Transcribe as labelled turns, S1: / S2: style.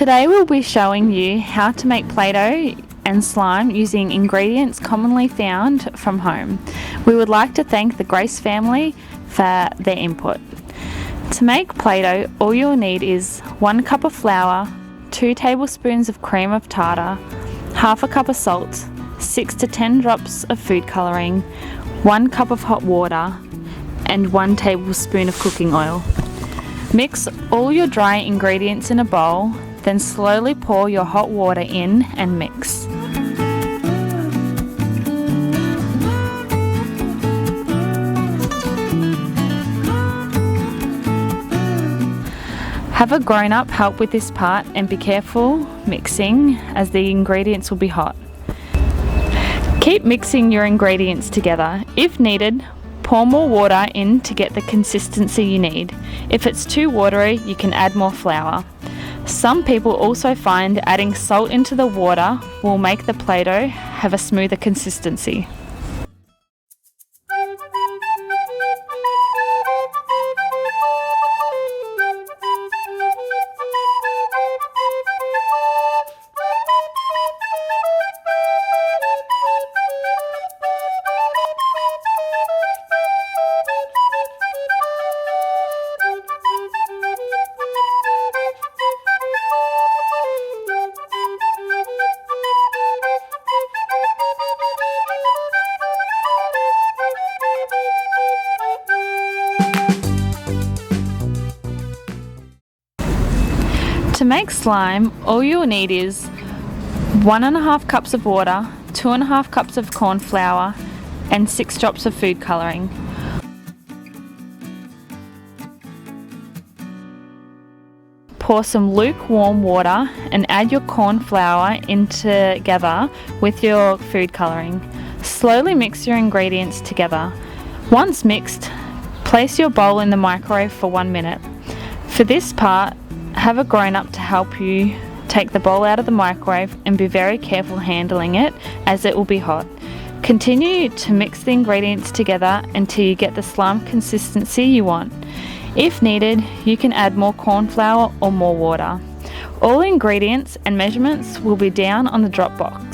S1: Today we'll be showing you how to make Play-Doh and slime using ingredients commonly found from home. We would like to thank the Grace family for their input. To make Play-Doh, all you'll need is 1 cup of flour, 2 tablespoons of cream of tartar, half a cup of salt, 6 to 10 drops of food colouring, 1 cup of hot water, and 1 tablespoon of cooking oil. Mix all your dry ingredients in a bowl, then slowly pour your hot water in and mix. Have a grown-up help with this part and be careful mixing as the ingredients will be hot. Keep mixing your ingredients together. If needed, pour more water in to get the consistency you need. If it's too watery, you can add more flour. Some people also find adding salt into the water will make the Play-Doh have a smoother consistency. To make slime, all you'll need is 1.5 cups of water, 2.5 cups of corn flour, and 6 drops of food colouring. Pour some lukewarm water and add your corn flour in together with your food colouring. Slowly mix your ingredients together. Once mixed, place your bowl in the microwave for 1 minute. For this part, have a grown-up to help you take the bowl out of the microwave and be very careful handling it as it will be hot. Continue to mix the ingredients together until you get the slime consistency you want. If needed, you can add more corn flour or more water. All ingredients and measurements will be down on the drop box.